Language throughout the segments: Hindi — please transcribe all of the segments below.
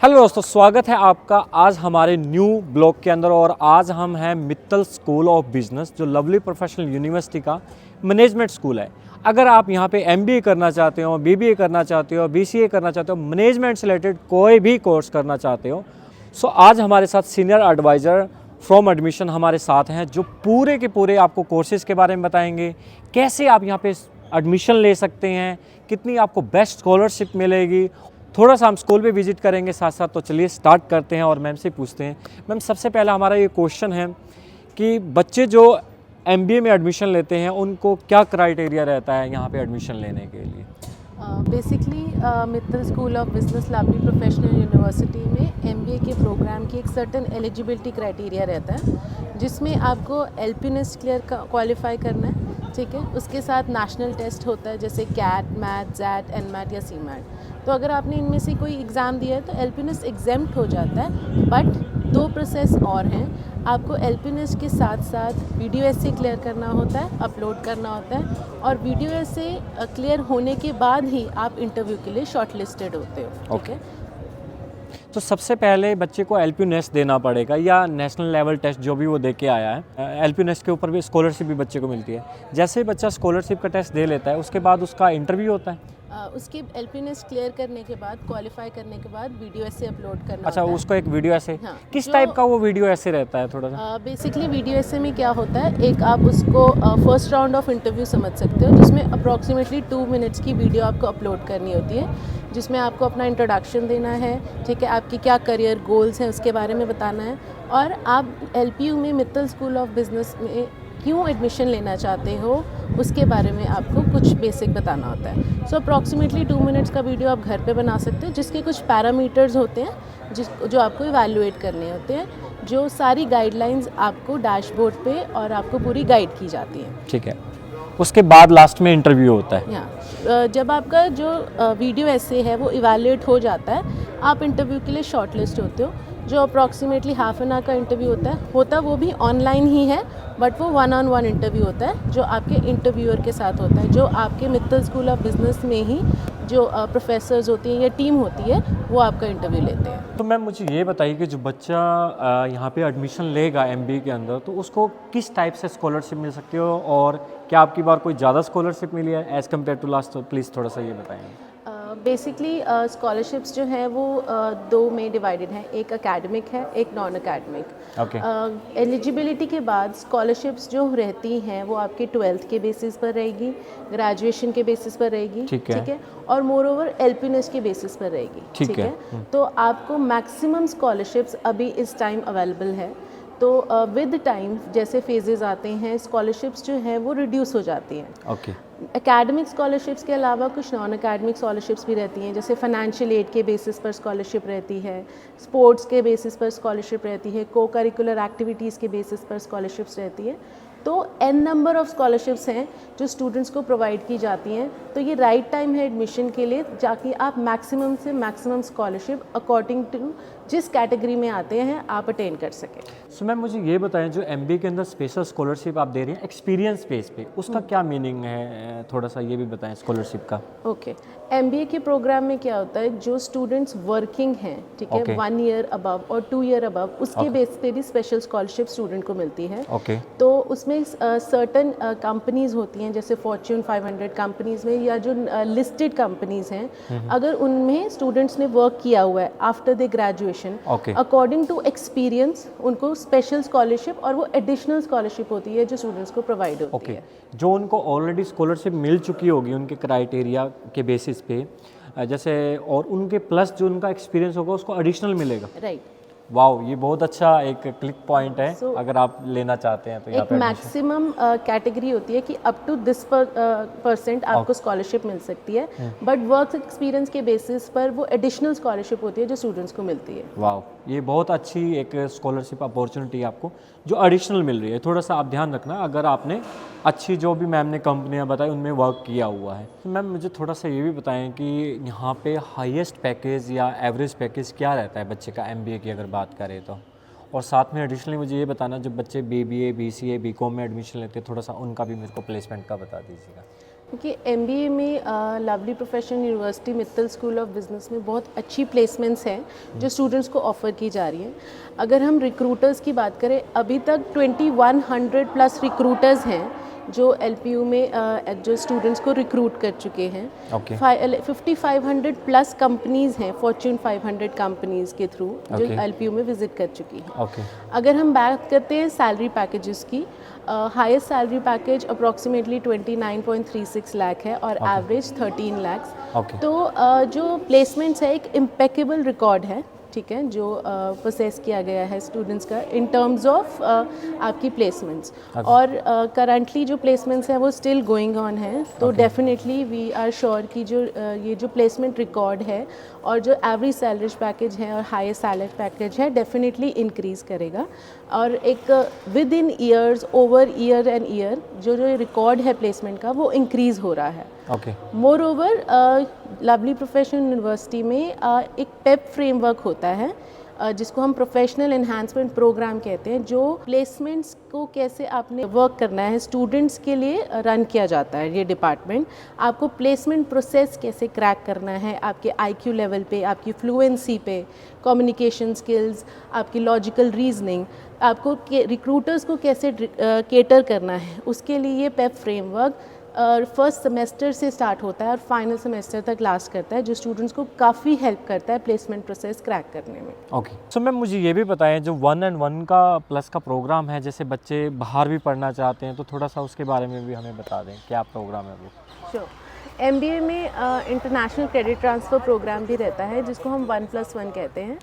हेलो दोस्तों, स्वागत है आपका आज हमारे न्यू ब्लॉग के अंदर। और आज हम हैं मित्तल स्कूल ऑफ बिजनेस, जो लवली प्रोफेशनल यूनिवर्सिटी का मैनेजमेंट स्कूल है। अगर आप यहाँ पे एमबीए करना चाहते हो, बीबीए करना चाहते हो, बीसीए करना चाहते हो, मैनेजमेंट से रिलेटेड कोई भी कोर्स करना चाहते हो, सो आज हमारे साथ सीनियर एडवाइज़र फ्रॉम एडमिशन हमारे साथ हैं, जो पूरे के पूरे आपको कोर्सेज़ के बारे में बताएंगे, कैसे आप यहाँ पे एडमिशन ले सकते हैं, कितनी आपको बेस्ट स्कॉलरशिप मिलेगी। थोड़ा सा हम स्कूल भी विजिट करेंगे साथ साथ। तो चलिए स्टार्ट करते हैं और मैम से पूछते हैं। मैम, सबसे पहला हमारा ये क्वेश्चन है कि बच्चे जो एमबीए में एडमिशन लेते हैं उनको क्या क्राइटेरिया रहता है यहाँ पे एडमिशन लेने के लिए? Basically Mittal school of business lovely professional university में एमबीए के प्रोग्राम की एक सर्टन एलिजिबिलिटी क्राइटेरिया रहता है, जिसमें आपको एलपीनेस्ट क्वालिफाई करना है। ठीक है, उसके साथ नेशनल टेस्ट होता है, जैसे कैट, मैथ, जैट, एनमैट या सीमैट। तो अगर आपने इनमें से कोई एग्ज़ाम दिया है तो एलपीनेस्ट एग्जेम्प्ट हो जाता है। बट दो प्रोसेस और हैं। आपको एलपीनेस्ट के साथ साथ वीडियो एसे क्लियर करना होता है, अपलोड करना होता है, और वीडियो एसे क्लियर होने के बाद ही आप इंटरव्यू के लिए शॉर्टलिस्टेड होते हो। ओके। तो सबसे पहले बच्चे को एलपी नेस्ट देना पड़ेगा या नेशनल लेवल टेस्ट जो भी वो दे के आया है, एलपी नेस्ट के ऊपर भी स्कॉलरशिप भी बच्चे को मिलती है। जैसे ही बच्चा स्कॉलरशिप का टेस्ट दे लेता है उसके बाद उसका इंटरव्यू होता है। उसके एलपीनेस्ट क्लियर करने के बाद, क्वालिफाई करने के बाद वीडियो ऐसे अपलोड करना अच्छा, होता है। उसको एक वीडियो ऐसे हाँ, किस टाइप का वो वीडियो ऐसे रहता है थोड़ा सा? बेसिकली वीडियो ऐसे में क्या होता है, एक आप उसको फर्स्ट राउंड ऑफ इंटरव्यू समझ सकते हो, जिसमें अप्रॉक्सीमेटली 2 मिनट्स की वीडियो आपको अपलोड करनी होती है, जिसमें आपको अपना इंट्रोडक्शन देना है। ठीक है, आपकी क्या करियर गोल्स हैं उसके बारे में बताना है, और आप एलपीयू में मित्तल स्कूल ऑफ बिजनेस में क्यों एडमिशन लेना चाहते हो उसके बारे में आपको कुछ बेसिक बताना होता है। सो अप्रॉक्सीमेटली 2 मिनट्स का वीडियो आप घर पे बना सकते हो, जिसके कुछ पैरामीटर्स होते हैं जो आपको इवैल्यूएट करने होते हैं, जो सारी गाइडलाइंस आपको डैशबोर्ड पे और आपको पूरी गाइड की जाती हैं। ठीक है, उसके बाद लास्ट में इंटरव्यू होता है। यहाँ जब आपका जो वीडियो ऐसे है वो इवैल्यूएट हो जाता है, आप इंटरव्यू के लिए शॉर्टलिस्ट होते हो, जो अप्रॉक्सीमेटली हाफ एन आवर का इंटरव्यू होता है वो भी ऑनलाइन ही है, बट वो 1-on-1 इंटरव्यू होता है, जो आपके इंटरव्यूअर के साथ होता है, जो आपके मित्तल स्कूल ऑफ बिजनेस में ही जो प्रोफेसर्स होती हैं या टीम होती है वो आपका इंटरव्यू लेते हैं। तो मैम, मुझे ये बताइए कि जो बच्चा यहाँ पे एडमिशन लेगा एमबीए के अंदर, तो उसको किस टाइप से स्कॉलरशिप मिल सकती है, और क्या आपकी बार कोई ज़्यादा स्कॉलरशिप मिली है एज़ कम्पेयर टू लास्ट? तो प्लीज़ थोड़ा सा ये बताएंगे। बेसिकली स्कॉलरशिप्स जो हैं वो दो में डिवाइडेड हैं, एक एकेडमिक है, एक नॉन एकेडमिक। ओके। एलिजिबिलिटी के बाद स्कॉलरशिप्स जो रहती हैं वो आपके 12th के बेसिस पर रहेगी, ग्रेजुएशन के बेसिस पर रहेगी। ठीक है। और मोर ओवर एलपीनेस के बेसिस पर रहेगी। ठीक है। तो आपको मैक्सिमम स्कॉलरशिप्स अभी इस टाइम अवेलेबल है। तो विद टाइम जैसे फेजेस आते हैं, स्कॉलरशिप्स जो हैं वो रिड्यूस हो जाती हैं। ओके। एकेडमिक स्कॉलरशिप्स के अलावा कुछ नॉन एकेडमिक स्कॉलरशिप्स भी रहती हैं, जैसे फाइनेंशियल एड के बेसिस पर स्कॉलरशिप रहती है, स्पोर्ट्स के बेसिस पर स्कॉलरशिप रहती है, को करिकुलर एक्टिविटीज़ के बेसिस पर स्कॉलरशिप्स रहती है। तो n नंबर ऑफ़ स्कॉलरशिप्स हैं जो स्टूडेंट्स को प्रोवाइड की जाती हैं। तो ये राइट टाइम है एडमिशन के लिए, जाके आप मैक्सिमम से मैक्सिमम स्कॉलरशिप अकॉर्डिंग टू जिस कैटेगरी में आते हैं आप अटेन कर सकें। सो मैम, मुझे ये बताएं, जो एमबीए के अंदर स्पेशल स्कॉलरशिप आप दे रही हैं एक्सपीरियंस बेस पे, उसका क्या मीनिंग है? थोड़ा सा ये भी बताएं स्कॉलरशिप का। ओके, एमबीए के प्रोग्राम में क्या होता है, जो स्टूडेंट्स वर्किंग हैं, ठीक है, 1 ईयर अबव और 2 ईयर अबव, उसके बेस पे भी स्पेशल स्कॉलरशिप स्टूडेंट को मिलती है। ओके। तो उसमें सर्टन कंपनीज होती हैं, जैसे फॉर्च्यून 500 कंपनीज में या जो लिस्टेड कंपनीज हैं, अगर उनमें स्टूडेंट्स ने वर्क किया हुआ है after the graduation, according to experience उनको स्पेशल स्कॉलरशिप और वो एडिशनल स्कॉलरशिप होती है जो स्टूडेंट्स को प्रोवाइड होती है। जो उनको ऑलरेडी स्कॉलरशिप मिल चुकी होगी उनके क्राइटेरिया के बेसिस पे, जैसे, और उनके प्लस जो उनका एक्सपीरियंस होगा उसको एडिशनल मिलेगा। राइट। वाओ, ये बहुत अच्छा एक क्लिक पॉइंट है। अगर आप लेना चाहते हैं तो यहाँ एक पे मैक्सिमम कैटेगरी होती है कि अप टू दिस परसेंट आपको स्कॉलरशिप मिल सकती है, बट वर्क एक्सपीरियंस के बेसिस पर वो एडिशनल स्कॉलरशिप होती है जो स्टूडेंट्स को मिलती है। वाओ, ये बहुत अच्छी एक स्कॉलरशिप अपॉर्चुनिटी आपको जो एडिशनल मिल रही है। थोड़ा सा आप ध्यान रखना अगर आपने अच्छी जो भी मैम ने कंपनियां बताई उनमें वर्क किया हुआ है। तो मैम, मुझे थोड़ा सा ये भी बताएं कि यहाँ पे हाईएस्ट पैकेज या एवरेज पैकेज क्या रहता है बच्चे का एमबीए की अगर बात करें तो, और साथ में एडिशनली मुझे ये बताना, जब बच्चे बीबीए, बीसीए, बीकॉम में एडमिशन लेते हैं, थोड़ा सा उनका भी मेरे को प्लेसमेंट का बता दीजिएगा। क्योंकि MBA में lovely professional university Mittal school of business में बहुत अच्छी प्लेसमेंट्स हैं जो स्टूडेंट्स को ऑफ़र की जा रही हैं। अगर हम रिक्रूटर्स की बात करें, अभी तक 2100 प्लस रिक्रूटर्स हैं जो LPU में जो स्टूडेंट्स को रिक्रूट कर चुके हैं। 5500 प्लस कंपनीज़ हैं फॉर्च्यून 500 कंपनीज़ के थ्रू जो LPU में विज़िट कर चुकी हैं। अगर हम बात करते हैं सैलरी पैकेजेस की, highest salary package approximately 29.36 lakh है और एवरेज 13 लाख। तो जो प्लेसमेंट्स है एक इम्पेकेबल रिकॉर्ड है, ठीक है, जो प्रोसेस किया गया है स्टूडेंट्स का इन टर्म्स ऑफ आपकी प्लेसमेंट्स। और करंटली जो प्लेसमेंट्स हैं वो स्टिल गोइंग ऑन है। तो डेफिनेटली वी आर श्योर कि जो ये जो प्लेसमेंट रिकॉर्ड है और जो एवरेज सैलरी पैकेज है और हाईएस्ट सैलरी पैकेज है डेफिनेटली इंक्रीज़ करेगा। और एक with in years, over year and year जो रिकॉर्ड है प्लेसमेंट का वो इंक्रीज़ हो रहा है। More over lovely professional university में एक पेप फ्रेमवर्क होता है जिसको हम प्रोफेशनल एनहांसमेंट प्रोग्राम कहते हैं, जो प्लेसमेंट्स को कैसे आपने वर्क करना है स्टूडेंट्स के लिए रन किया जाता है। ये डिपार्टमेंट आपको प्लेसमेंट प्रोसेस कैसे क्रैक करना है, आपके IQ लेवल पे, आपकी फ्लुएंसी पे, कम्युनिकेशन स्किल्स, आपकी लॉजिकल रीजनिंग, आपको रिक्रूटर्स को कैसे केटर करना है, उसके लिए ये पेप फ्रेमवर्क फर्स्ट सेमेस्टर से स्टार्ट होता है और फाइनल सेमेस्टर तक लास्ट करता है, जो स्टूडेंट्स को काफ़ी हेल्प करता है प्लेसमेंट प्रोसेस क्रैक करने में। सो मैम मुझे ये भी बताएं, जो 1 and 1 का प्लस का प्रोग्राम है, जैसे बच्चे बाहर भी पढ़ना चाहते हैं तो थोड़ा सा उसके बारे में भी हमें बता दें, क्या प्रोग्राम है वो? श्योर। MBA में इंटरनेशनल क्रेडिट ट्रांसफ़र प्रोग्राम भी रहता है जिसको हम 1+1 कहते हैं।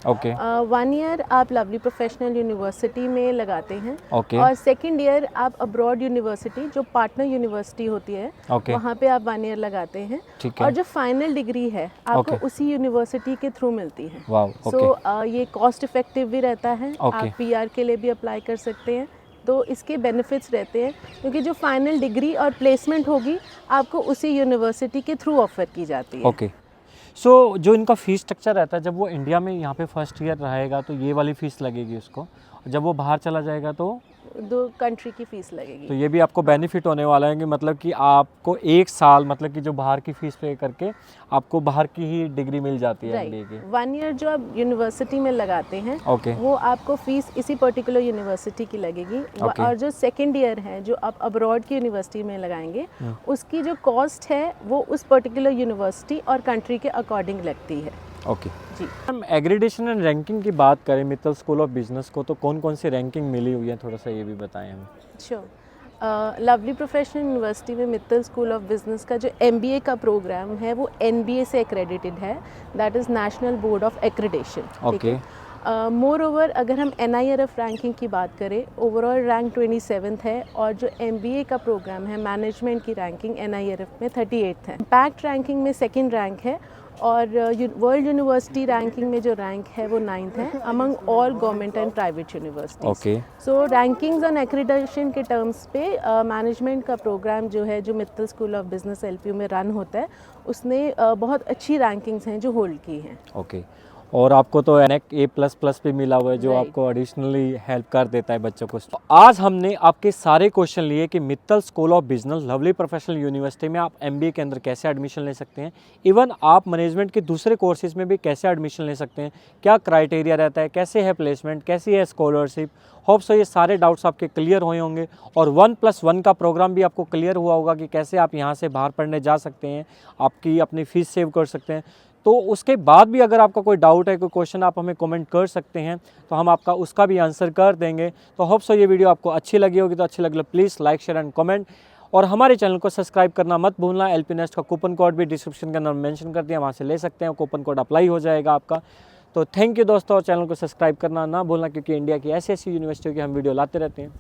1 ईयर आप लवली प्रोफेशनल यूनिवर्सिटी में लगाते हैं और सेकंड ईयर आप अब्रॉड यूनिवर्सिटी जो पार्टनर यूनिवर्सिटी होती है वहाँ पे आप 1 ईयर लगाते हैं। और जो फाइनल डिग्री है आपको उसी यूनिवर्सिटी के थ्रू मिलती है। सो ये कॉस्ट इफेक्टिव भी रहता है। आप PR के लिए भी अप्लाई कर सकते हैं, तो इसके बेनिफिट्स रहते हैं क्योंकि जो फाइनल डिग्री और प्लेसमेंट होगी आपको उसी यूनिवर्सिटी के थ्रू ऑफर की जाती है। सो जो इनका फ़ीस स्ट्रक्चर रहता है, जब वो इंडिया में यहाँ पे फर्स्ट ईयर रहेगा तो ये वाली फ़ीस लगेगी उसको, जब वो बाहर चला जाएगा तो 2 कंट्री की फ़ीस लगेगी। तो ये भी आपको बेनिफिट होने वाला है कि मतलब कि आपको 1 साल मतलब कि जो बाहर की फ़ीस पे करके आपको बाहर की ही डिग्री मिल जाती है MBA की। 1 ईयर जो आप यूनिवर्सिटी में लगाते हैं वो आपको फ़ीस इसी पर्टिकुलर यूनिवर्सिटी की लगेगी। और जो सेकेंड ईयर है जो आप अब्रॉड की यूनिवर्सिटी में लगाएंगे उसकी जो कॉस्ट है वो उस पर्टिकुलर यूनिवर्सिटी और कंट्री के अकॉर्डिंग लगती है। जी। हम एग्रीडेशन एंड रैंकिंग की बात करें मित्तल स्कूल ऑफ बिजनेस को, तो कौन कौन सी रैंकिंग मिली हुई है, थोड़ा सा ये भी बताएं हमें। श्योर। लवली प्रोफेशनल यूनिवर्सिटी में मित्तल स्कूल ऑफ बिजनेस का जो MBA का प्रोग्राम है वो NBA से एक्रेडिटेड है, that is national board of accreditation. More over अगर हम NIRF रैंकिंग की बात करें, ओवरऑल रैंक 27th है और जो MBA का प्रोग्राम है मैनेजमेंट की रैंकिंग NIRF में 38th है। इम्पैक्ट रैंकिंग में 2nd रैंक है और वर्ल्ड यूनिवर्सिटी रैंकिंग में जो रैंक है वो 9th है among all government and private universities. So rankings on accreditation के टर्म्स पे मैनेजमेंट का प्रोग्राम जो है जो Mittal school of business LPU में रन होता है उसने बहुत अच्छी रैंकिंग्स हैं जो होल्ड की हैं। और आपको तो NAC A++ भी मिला हुआ है जो आपको एडिशनली हेल्प कर देता है बच्चों को। तो आज हमने आपके सारे क्वेश्चन लिए कि Mittal school of business lovely professional university में आप MBA के अंदर कैसे एडमिशन ले सकते हैं, इवन आप मैनेजमेंट के दूसरे कोर्सेज में भी कैसे एडमिशन ले सकते हैं, क्या क्राइटेरिया रहता है, कैसे है प्लेसमेंट, कैसी है स्कॉलरशिप। होप सो ये सारे डाउट्स आपके क्लियर हुए होंगे और 1+1 का प्रोग्राम भी आपको क्लियर हुआ होगा कि कैसे आप यहाँ से बाहर पढ़ने जा सकते हैं, आपकी अपनी फ़ीस सेव कर सकते हैं। तो उसके बाद भी अगर आपका कोई डाउट है, कोई क्वेश्चन, आप हमें कमेंट कर सकते हैं तो हम आपका उसका भी आंसर कर देंगे। तो होप सो ये वीडियो आपको अच्छी लगी होगी, तो अच्छी लगे please like, share and comment और हमारे चैनल को सब्सक्राइब करना मत भूलना। LP Nest का कूपन कोड भी डिस्क्रिप्शन के अंदर मेंशन कर दिया, वहाँ से ले सकते हैं, कूपन कोड अप्लाई हो जाएगा आपका। तो थैंक यू दोस्तों, और चैनल को सब्सक्राइब करना ना भूलना क्योंकि इंडिया की ऐसी यूनिवर्सिटियों की हम वीडियो लाते रहते हैं।